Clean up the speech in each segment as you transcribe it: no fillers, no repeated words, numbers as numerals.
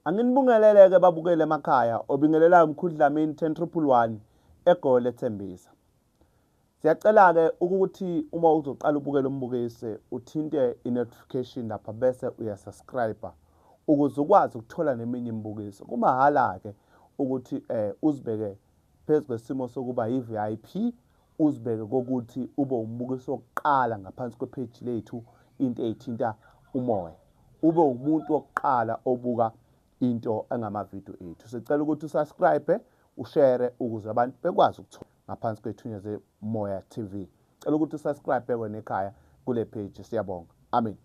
Anginibungelele-ke babukele emakhaya obingelelayo umkhudlamini 1011 eGoli eThembisa. Siyacela-ke ukuthi uma uzoqala ubukele umbukise uthinte i-notification lapha bese uyasubscribe ukuze ukwazi ukuthola neminye imibukiso. Kumahala-ke ukuthi uzibeke phezu kwesimo sokuba yi-VIP, uzibeke kokuthi ube umbukiso wokuqala ngaphansi kwepage lethu into eyithinta umoya. Ube umuntu wokuqala obuka into engamavidiyo ethu. Sicela ukuthi usubscribe, ushare ukuze abantu bekwazi ukuthola ngaphansi kwethunywa Moya TV. Cela ukuthi usubscribe wena ekhaya kule page. Siyabonga. Amen.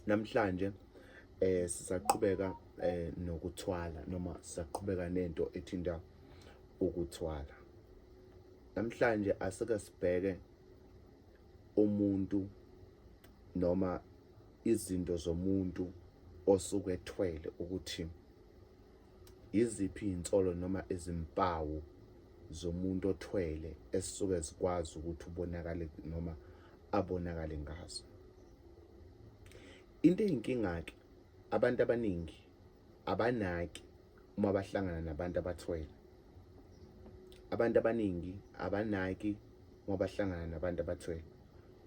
Namhlanje sisaqhubeka nokuthwala noma sisaqhubeka nento ethinta ukuthwala. Namhlanje asike sibheke umuntu noma izinto zomuntu osuke ethwele ukuthi iziphi insolo noma izimpawu zomuntu othwele esisuke zikwazi ukuthi ubonakale noma abonakale ngazo. Into eyinkinga-ke abantu abaningi abanaki uma bahlangana nabantu abathwele. Abantu abaningi abanaki uma bahlangana nabantu abathwele.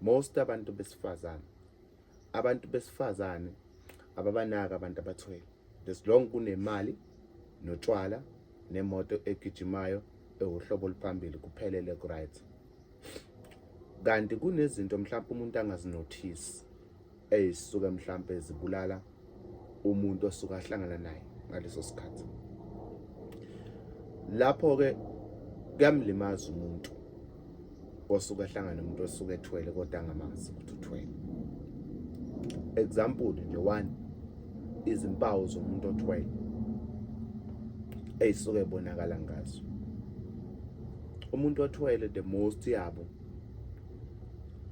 Most abantu besifazane ababanaki abantu abathwele. As long kunemali notshwala nemoto egijimayo ewuhlobo oluphambili kuphelele right. Kanti kunezinto mhlawumbe umuntu angazinothisi eyisuka mhlawumbe zibulala umuntu osuka ahlangana naye ngaleso sikhathi. Lapho-ke kuyamlimaza umuntu osuka ahlangana nomuntu osuka ethwele kodwa angamazi ukuthi uthwele. Example nje one, izimpawu zomuntu othwele eyisuke ebonakala ngazo. Umuntu othwele the most yabo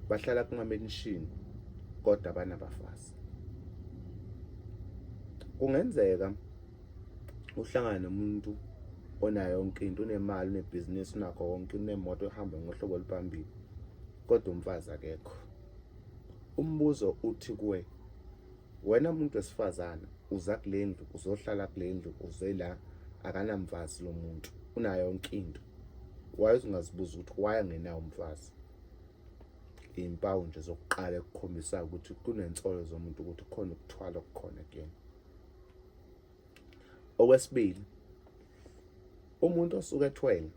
bahlala kumamenshini kodwa banabafazi. Kungenzeka uhlangane nomuntu onayo yonke into, unemali, unebhizinisi, unakho konke, unemoto ehamba ngohlobo oluphambili kodwa umfazi akekho. Umbuzo uthi kuwe, wena muntu wesifazana uza kule ndlu, uzohlala kule ndlu, uze la akanamfazi lo muntu, unayo yonke into. Why ungazibuza ukuthi why angenawo umfazi? Impawu nje zokuqala ekukhombisa ukuthi kunensolo zomuntu ukuthi khona ukuthwala okukhona kuyena. Okwesibili, umuntu osuke ethwele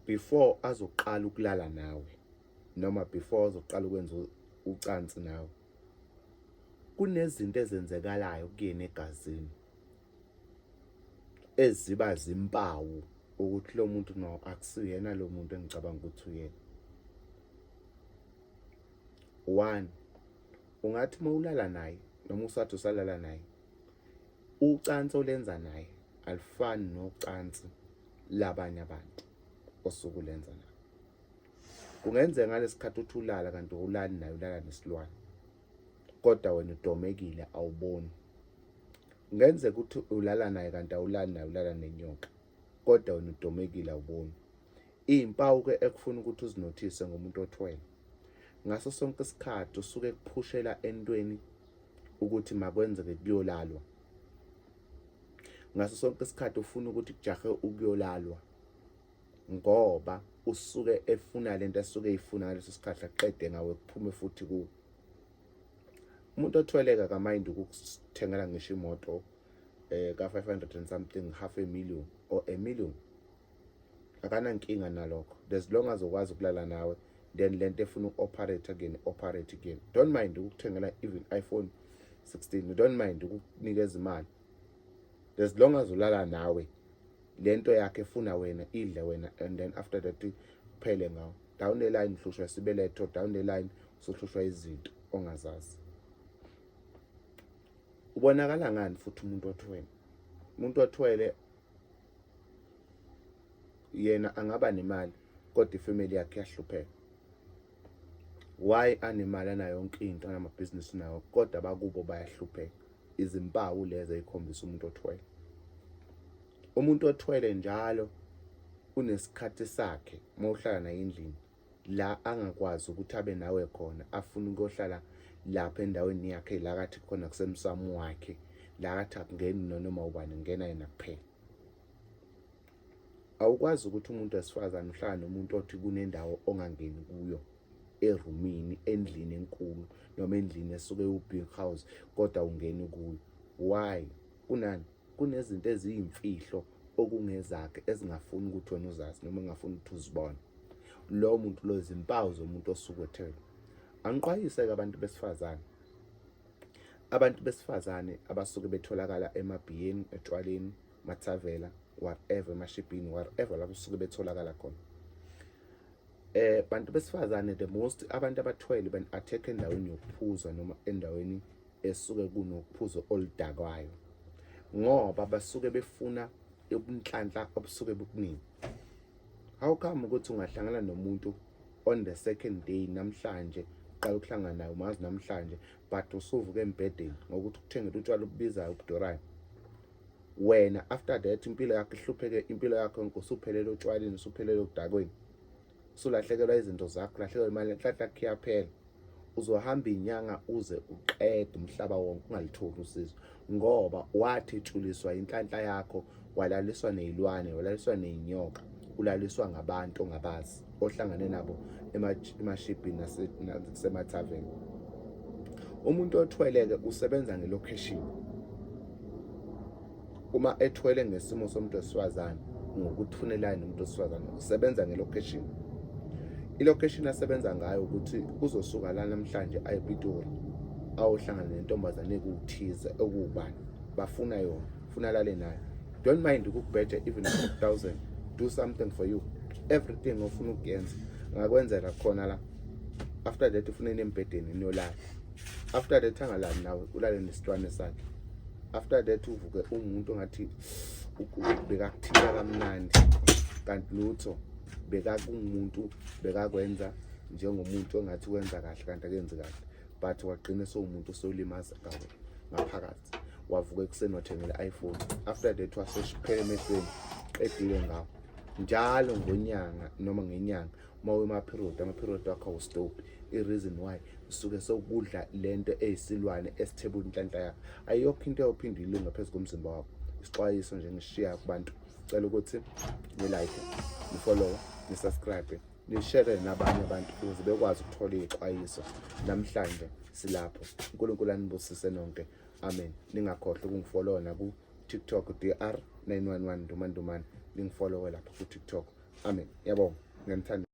before azoqala ukulala nawe noma before azoqala ukwenza ucansi nawe, kunezinto ezenzekalayo kuyena egazini eziba zimpawu ukuthi lo muntu no akusiyena lo muntu engicabanga ukuthi uyena. One, ungathi mawulala naye noma usathi usalala naye, ucansi olenza naye alifani nocansi labanye abantu osuke ulenza naye. Kungenzeka ngalesikhathi uthi ulala kanti ulali naye ulala nesilwane kodwa wena udomekile awuboni. Kungenzeka ukuthi ulala naye kanti awulali naye ulala nenyoka kodwa wena udomekile awuboni. Izimpawu-ke ekufuna ukuthi uzinothise ngomuntu othwele. Ngaso sonke isikhathi usuke ekuphushela entweni ukuthi makwenzeke kuyolalwa. Ngaso sonke isikhathi ufuna ukuthi kujahe ukuyolalwa ngoba usuke efuna lento esuke eyifuna ngaleso sikhathi aqede ngawe kuphume futhi ku. Umuntu othweleka kamind ukukuthengela ngisho imoto ka 500 and something, half a million or a million. Akana nkinga nalokho. As long as ukwazi ukulala nawe, then lento efuna uku-operate again. Don't mind ukukuthengela even iPhone 16. You don't mind ukukunikeza imali. As long as ulala nawe, lento yakhe efuna wena idle wena, and then after that kuphele ngawo. Down the line uhlushwa sibeletho, down the line usuhlushwa izinto ongazazi. ubonakala ngani futhi umuntu othwele? Umuntu othwele yena angaba nemali kodwa ifamily yakhe yahlupheka. Why anemali anayo yonke into anamabhizinisi nayo kodwa abakubo bayahlupheka? Izimpawu lezo ezikhombisa umuntu othwele. Umuntu othwele njalo unesikhathi sakhe mawuhlala naye endlini la angakwazi ukuthi abe nawe khona, afuna ukuhlala lapha endaweni yakhe la kathi khona kusemsamo wakhe, la kathi akungeni noma ubani, ngena yena kuphela. Awukwazi ukuthi umuntu wesifazane uhlala nomuntu othi kunendawo ongangeni kuyo, erumini, endlini enkulu noma endlini esuke u-big house kodwa ungeni kuyo. Why? Kunani? Kunezinto eziyimfihlo okungezakhe ezingafuni ukuthi wena uzazi noma engafuni ukuthi uzibone. Lo muntu lo izimpawu zomuntu osuke ethwele. Angiqwayise-ke abantu besifazane. Abantu besifazane abasuke betholakala emabhiyeni, etshwaleni, mathavela, whatever, emashibhini, whatever lapho suke betholakala khona. Bantu besifazane the most abantu abathwele ben-attack endaweni yokuphuza noma endaweni esuke kunokuphuzo oludakwayo, ngoba basuke befuna ubunhlanhla obusuke bukuningi. How come ukuthi ungahlangana nomuntu on the second day namhlanje uqala ukuhlangana naye umazi namhlanje but usuvuka embedeni ngokuthi ukuthengela utshwala obubizayo obudorayo? Wena after that impilo yakho ihlupheke, impilo yakho yonke usuphelele utshwaleni, usuphelele ukudakweni, usulahlekelwa izinto zakho, lahlekelwa imali, inhlanhla yakho iyaphela. Uzohamba inyanga uze uqede umhlaba wonke ungalitholi usizo ngoba wathi etshuliswa inhlanhla yakho, walaliswa nezilwane, walaliswa nezinyoka, ulaliswa ngabantu ongabazi ohlangane nabo emashibhini nasemathaveni. Umuntu othweleke usebenza ngelocation. Uma ethwele ngesimo somuntu wesifazane ngokuthi ufunelani umuntu wesifazane, usebenza ngelocation. Ilocation asebenza ngayo ukuthi uzosuka la namhlanje ayePitori ayohlangana nentombazane ekuthize okubani bafuna yona, ufuna lale nayo. Don't mind ukubhethe even 5,000, do something for you. Everything ofuna ukuyenza ngakwenzela khona la. After that ufunene embedeni nolala. After that angalali nawe ulale nesitwane sakhe. After that uvuke umuntu ongathi bekakuthila kamnandi kanti lutho bekakumuntu bekakwenza njengomuntu ongathi wenza kahle kanti akenzi kahle, but wagcina sowumuntu osolimaza ngawe ngaphakathi. Wavuka ekuseni wathengela iPhone. After that waseshiphele emehlweni qedile ngawo. Njalo ngonyanga noma ngenyanga mawe ama-period wakho awustop. I-reason why usuke sokudla lento eyisilwane esithebula inhlanhla yakho. Ayikho into eyawuphinda ilunga phezu komzimba wakho. Isixwayiso nje ngishiya kubantu. Cela ukuthi ni-like, ni-follow, ni-subscribe, ni-share nabanye abantu ukuze bekwazi ukuthola izixwayiso. Namhlanje silapho. uNkulunkulu anibusise nonke. Amen. Ningakhohlwa ukungifollow na ku TikTok DR911 Ndumandumane. Ningifollow lapha ku TikTok. Amen. Yabonga. Ngiyanithanda.